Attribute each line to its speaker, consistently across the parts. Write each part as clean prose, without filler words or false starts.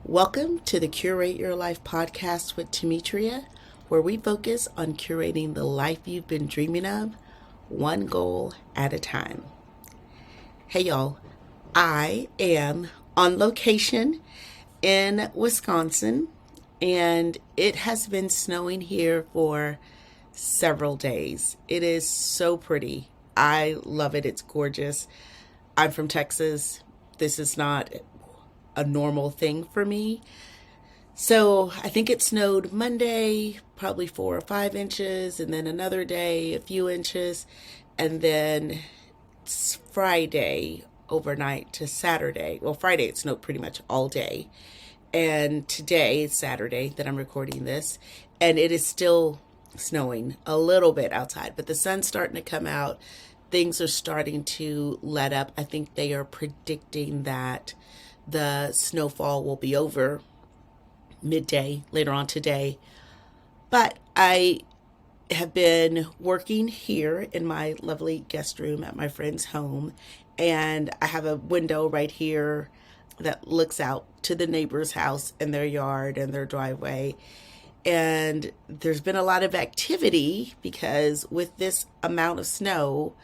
Speaker 1: Welcome to the Curate Your Life podcast with Temetria, where we focus on curating the life you've been dreaming of, one goal at a time. Hey, y'all. I am on location in Wisconsin, and it has been snowing here for several days. It is so pretty. I love it. It's gorgeous. I'm from Texas. This is not a normal thing for me. So I think it snowed Monday, probably 4 or 5 inches, and then another day, a few inches, and then it's Friday overnight to Saturday. Well, Friday it snowed pretty much all day. And today is Saturday that I'm recording this, and it is still snowing a little bit outside, but the sun's starting to come out. Things are starting to let up. I think they are predicting that the snowfall will be over midday later on today. But I have been working here in my lovely guest room at my friend's home, and I have a window right here that looks out to the neighbor's house and their yard and their driveway. And there's been a lot of activity because with this amount of snow,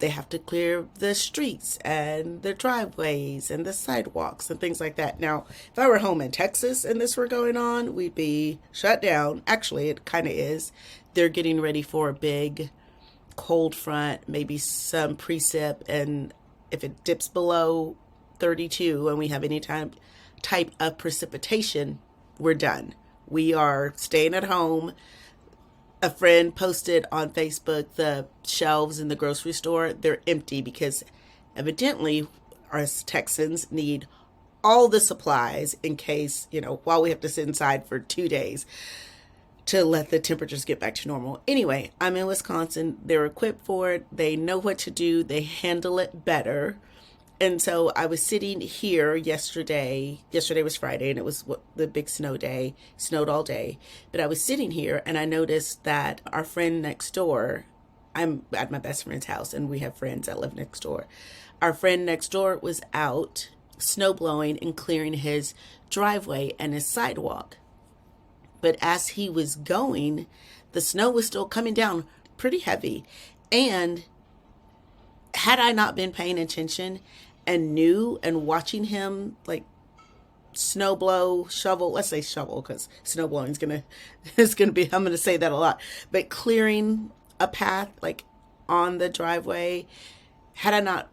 Speaker 1: they have to clear the streets and the driveways and the sidewalks and things like that. Now, if I were home in Texas and this were going on, we'd be shut down. Actually, it kind of is. They're getting ready for a big cold front, maybe some precip, and if it dips below 32 and we have any type of precipitation, we're done. We are staying at home. A friend posted on Facebook the shelves in the grocery store, they're empty because evidently us Texans need all the supplies in case, while we have to sit inside for 2 days to let the temperatures get back to normal. Anyway, I'm in Wisconsin. They're equipped for it. They know what to do. They handle it better. And so I was sitting here yesterday. Yesterday was Friday, and it was the big snow day. Snowed all day. But I was sitting here, and I noticed that our friend next door, I'm at my best friend's house, and we have friends that live next door. Our friend next door was out snow blowing and clearing his driveway and his sidewalk. But as he was going, the snow was still coming down pretty heavy. And had I not been paying attention and knew and watching him snow blow, shovel, let's say shovel because snow blowing is gonna be, I'm gonna say that a lot, but clearing a path on the driveway, had I not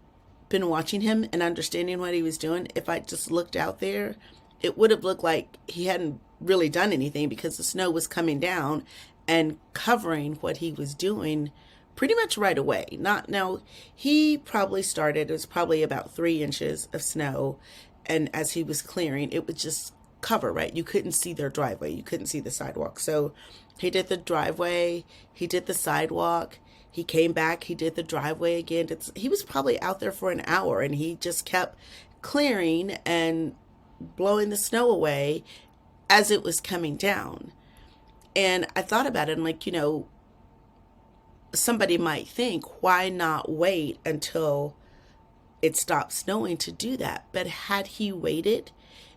Speaker 1: been watching him and understanding what he was doing, if I just looked out there, it would have looked like he hadn't really done anything because the snow was coming down and covering what he was doing pretty much right away. Not now, he probably started, it was probably about 3 inches of snow. And as he was clearing, it would just cover, right? You couldn't see their driveway. You couldn't see the sidewalk. So he did the driveway. He did the sidewalk. He came back. He did the driveway again. He was probably out there for an hour, and he just kept clearing and blowing the snow away as it was coming down. And I thought about it, and somebody might think, why not wait until it stopped snowing to do that? But had he waited,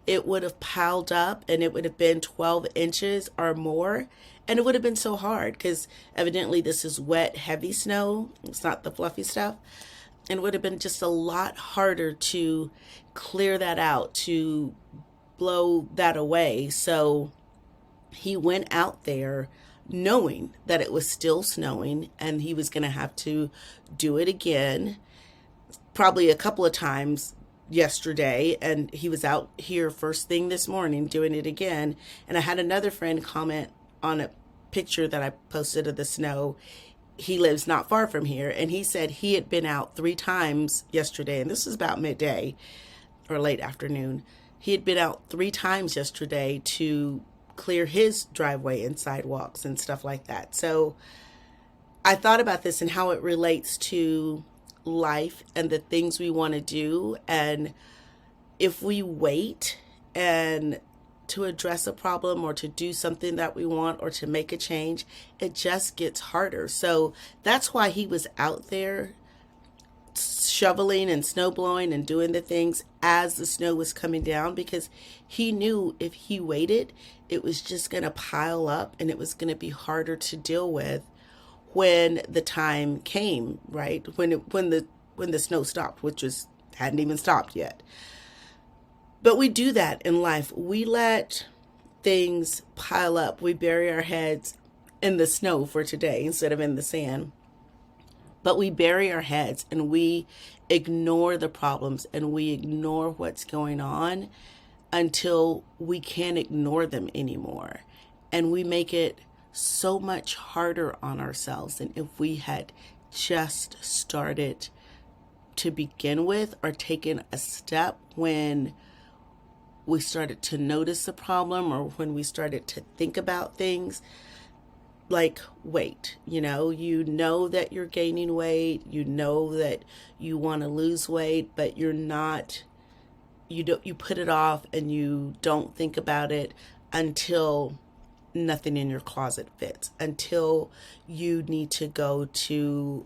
Speaker 1: it would have piled up and it would have been 12 inches or more. And it would have been so hard because evidently this is wet, heavy snow. It's not the fluffy stuff. And it would have been just a lot harder to clear that out, to blow that away. So he went out there knowing that it was still snowing and he was going to have to do it again, probably a couple of times yesterday. And he was out here first thing this morning doing it again. And I had another friend comment on a picture that I posted of the snow. He lives not far from here, and he said he had been out 3 times yesterday, and this is about midday or late afternoon. He had been out 3 times yesterday to clear his driveway and sidewalks and stuff like that. So I thought about this and how it relates to life and the things we want to do. And if we wait and to address a problem or to do something that we want or to make a change, it just gets harder. So that's why he was out there shoveling and snow blowing and doing the things as the snow was coming down, because he knew if he waited, it was just going to pile up and it was going to be harder to deal with when the time came, right? When the snow stopped, which was hadn't even stopped yet. But we do that in life. We let things pile up. We bury our heads in the snow for today instead of in the sand. But we bury our heads and we ignore the problems and we ignore what's going on until we can't ignore them anymore. And we make it so much harder on ourselves than if we had just started to begin with, or taken a step when we started to notice the problem, or when we started to think about things. Like weight, you know that you're gaining weight, you know that you want to lose weight, but you put it off and you don't think about it until nothing in your closet fits, until you need to go to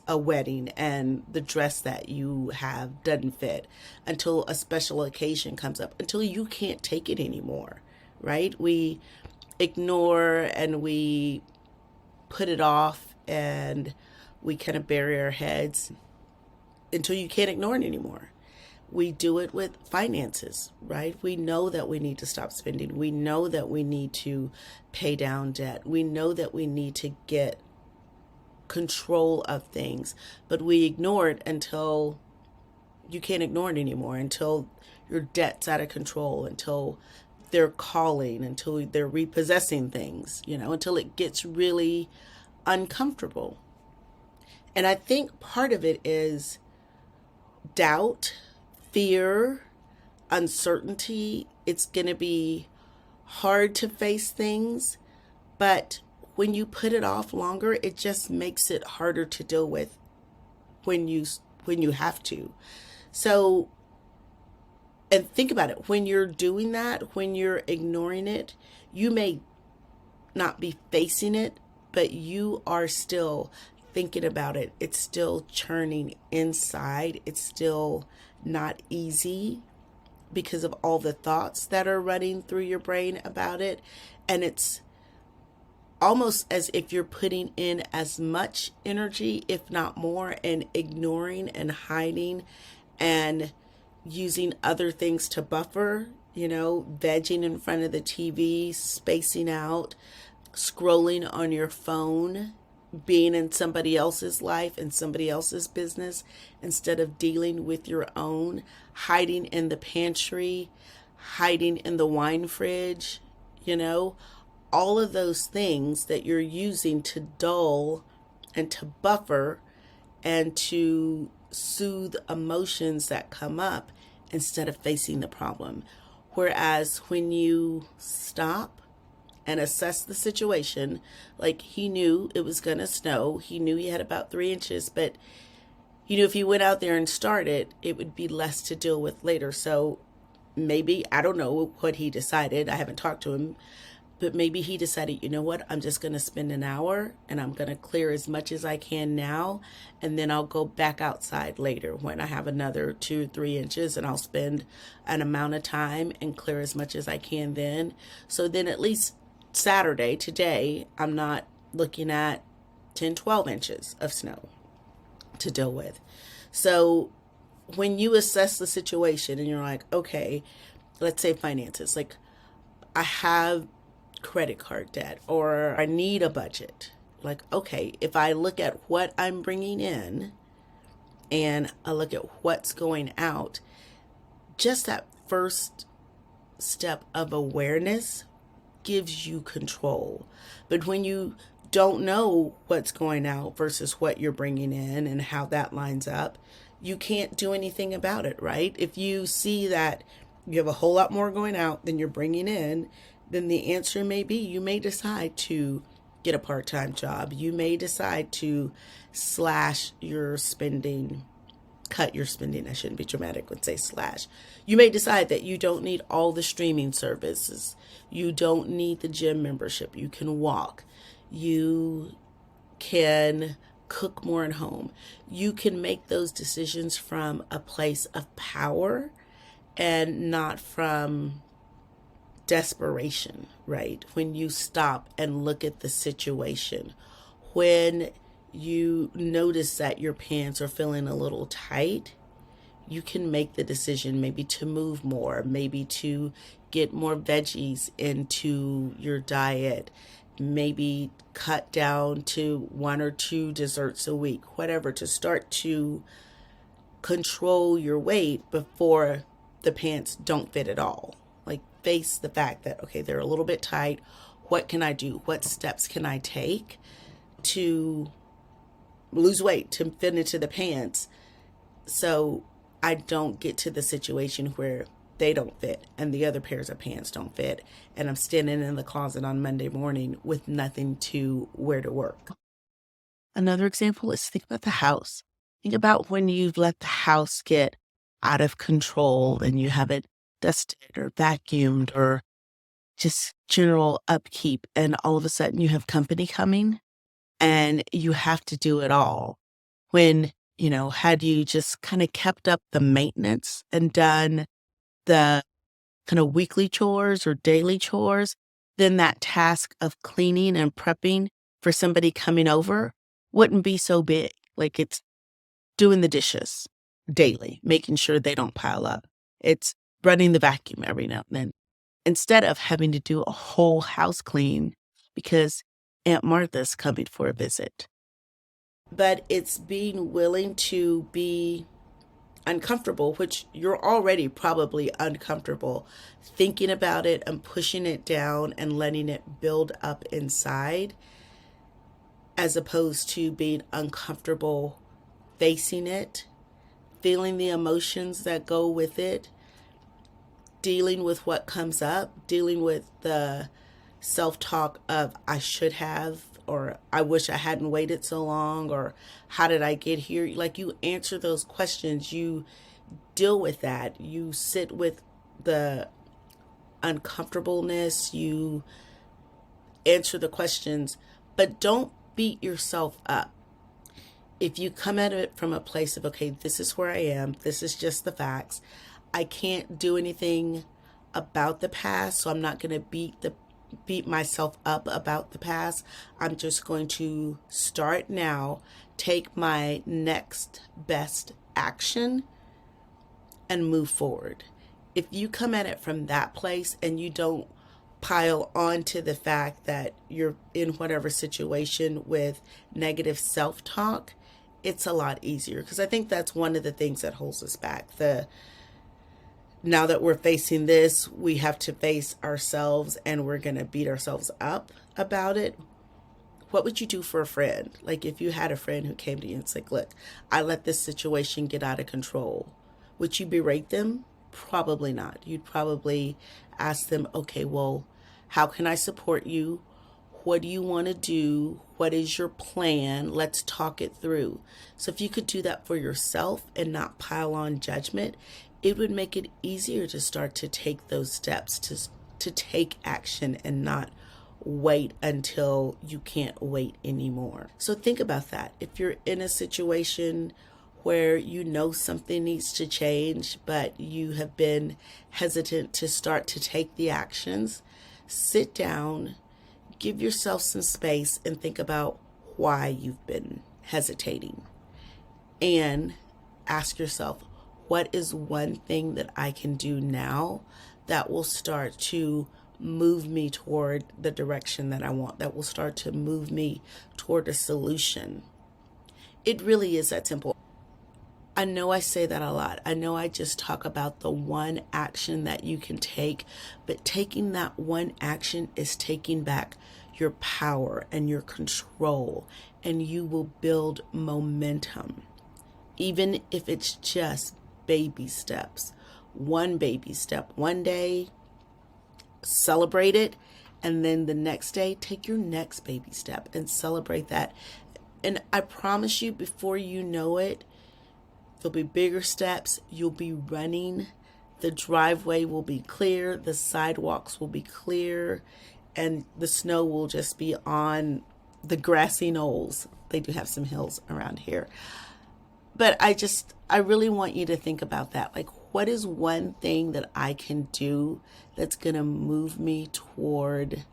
Speaker 1: a wedding and the dress that you have doesn't fit, until a special occasion comes up, until you can't take it anymore, right? We ignore and we put it off and we kind of bury our heads until you can't ignore it anymore. We do it with finances, right? We know that we need to stop spending. We know that we need to pay down debt. We know that we need to get control of things, but we ignore it until you can't ignore it anymore, until your debt's out of control, until they're calling, until they're repossessing things, until it gets really uncomfortable. And I think part of it is doubt, fear, uncertainty. It's going to be hard to face things, but when you put it off longer, it just makes it harder to deal with when you have to. So, and think about it, when you're doing that, when you're ignoring it, you may not be facing it, but you are still thinking about it. It's still churning inside. It's still not easy because of all the thoughts that are running through your brain about it. And it's almost as if you're putting in as much energy, if not more, and ignoring and hiding and using other things to buffer, vegging in front of the TV, spacing out, scrolling on your phone, being in somebody else's life and somebody else's business instead of dealing with your own, hiding in the pantry, hiding in the wine fridge, all of those things that you're using to dull and to buffer and to soothe emotions that come up instead of facing the problem. Whereas when you stop and assess the situation, like he knew it was going to snow, he knew he had about 3 inches, but if he went out there and started, it would be less to deal with later. So maybe, I don't know what he decided, I haven't talked to him, but maybe he decided, you know what, I'm just going to spend an hour and I'm going to clear as much as I can now. And then I'll go back outside later when I have another 2 or 3 inches, and I'll spend an amount of time and clear as much as I can then. So then at least Saturday, today, I'm not looking at 10, 12 inches of snow to deal with. So when you assess the situation and you're like, okay, let's say finances, like I have credit card debt or I need a budget. Like, okay, if I look at what I'm bringing in and I look at what's going out, just that first step of awareness gives you control. But when you don't know what's going out versus what you're bringing in and how that lines up, you can't do anything about it, right? If you see that you have a whole lot more going out than you're bringing in, then the answer may be you may decide to get a part-time job. You may decide to slash your spending, cut your spending. I shouldn't be dramatic when say slash. You may decide that you don't need all the streaming services. You don't need the gym membership. You can walk. You can cook more at home. You can make those decisions from a place of power and not from desperation, right? When you stop and look at the situation, when you notice that your pants are feeling a little tight, you can make the decision maybe to move more, maybe to get more veggies into your diet, maybe cut down to 1 or 2 desserts a week, whatever, to start to control your weight before the pants don't fit at all. Like, face the fact that, okay, they're a little bit tight. What can I do? What steps can I take to lose weight, to fit into the pants, so I don't get to the situation where they don't fit and the other pairs of pants don't fit, and I'm standing in the closet on Monday morning with nothing to wear to work. Another example is, think about the house. Think about when you've let the house get out of control and you haven't dusted or vacuumed or just general upkeep, and all of a sudden you have company coming and you have to do it all. When, had you just kind of kept up the maintenance and done the kind of weekly chores or daily chores, then that task of cleaning and prepping for somebody coming over wouldn't be so big. Like, it's doing the dishes daily, making sure they don't pile up. It's running the vacuum every now and then, instead of having to do a whole house clean because Aunt Martha's coming for a visit. But it's being willing to be uncomfortable, which you're already probably uncomfortable thinking about it and pushing it down and letting it build up inside, as opposed to being uncomfortable facing it, feeling the emotions that go with it, dealing with what comes up, dealing with the self-talk of I should have, or I wish I hadn't waited so long, or how did I get here? Like, you answer those questions, you deal with that, you sit with the uncomfortableness, you answer the questions, but don't beat yourself up. If you come at it from a place of, okay, this is where I am, this is just the facts, I can't do anything about the past, so I'm not going to beat myself up about the past. I'm just going to start now, take my next best action, and move forward. If you come at it from that place and you don't pile on to the fact that you're in whatever situation with negative self-talk, it's a lot easier. Because I think that's one of the things that holds us back. Now that we're facing this, we have to face ourselves and we're going to beat ourselves up about it. What would you do for a friend? Like, if you had a friend who came to you and said, look, I let this situation get out of control, would you berate them? Probably not. You'd probably ask them, okay, well, how can I support you? What do you want to do? What is your plan? Let's talk it through. So if you could do that for yourself and not pile on judgment, it would make it easier to start to take those steps, to take action and not wait until you can't wait anymore. So think about that. If you're in a situation where you know something needs to change, but you have been hesitant to start to take the actions, sit down, give yourself some space and think about why you've been hesitating. And ask yourself, what is one thing that I can do now that will start to move me toward the direction that I want, that will start to move me toward a solution? It really is that simple. I know I say that a lot. I know I just talk about the one action that you can take, but taking that one action is taking back your power and your control, and you will build momentum. Even if it's just baby steps. One baby step one day, celebrate it, and then the next day, take your next baby step and celebrate that. And I promise you, before you know it, there'll be bigger steps. You'll be running. The driveway will be clear. The sidewalks will be clear. And the snow will just be on the grassy knolls. they do have some hills around here. But I really want you to think about that. Like, what is one thing that I can do that's going to move me toward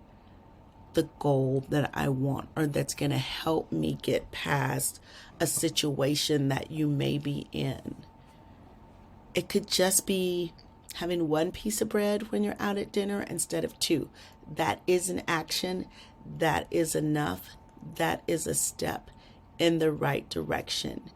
Speaker 1: the goal that I want, or that's going to help me get past a situation that you may be in? It could just be having one piece of bread when you're out at dinner instead of two. That is an action. That is enough. That is a step in the right direction.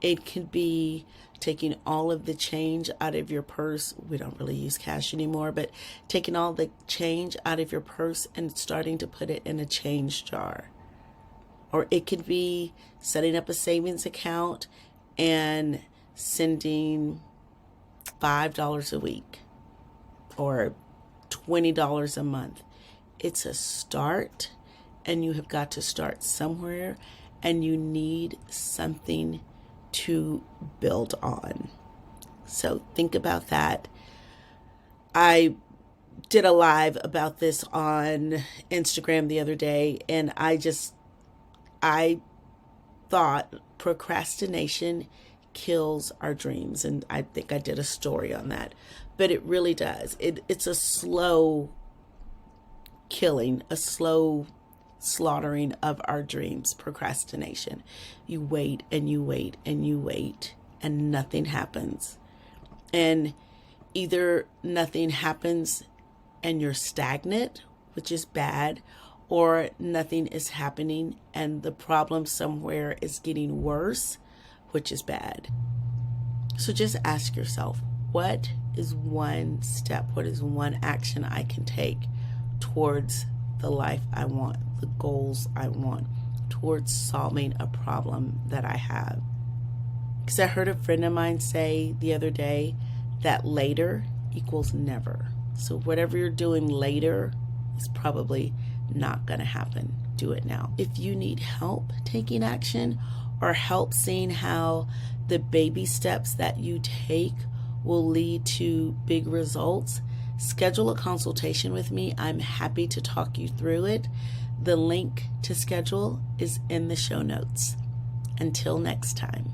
Speaker 1: It could be taking all of the change out of your purse. We don't really use cash anymore, but taking all the change out of your purse and starting to put it in a change jar. Or it could be setting up a savings account and sending $5 a week or $20 a month. It's a start, and you have got to start somewhere, and you need something to build on. So think about that. I did a live about this on Instagram the other day, and I thought procrastination kills our dreams, and I think I did a story on that, but it really does. It's a slow killing, a slow slaughtering of our dreams. Procrastination. You wait and you wait and you wait, and nothing happens. And either nothing happens and you're stagnant, which is bad, or nothing is happening and the problem somewhere is getting worse, which is bad. So just ask yourself, what is one step, what is one action I can take towards the life I want, the goals I want, towards solving a problem that I have? Because I heard a friend of mine say the other day that later equals never. So whatever you're doing later is probably not going to happen. Do it now. If you need help taking action, or help seeing how the baby steps that you take will lead to big results, schedule a consultation with me. I'm happy to talk you through it. The link to schedule is in the show notes. Until next time.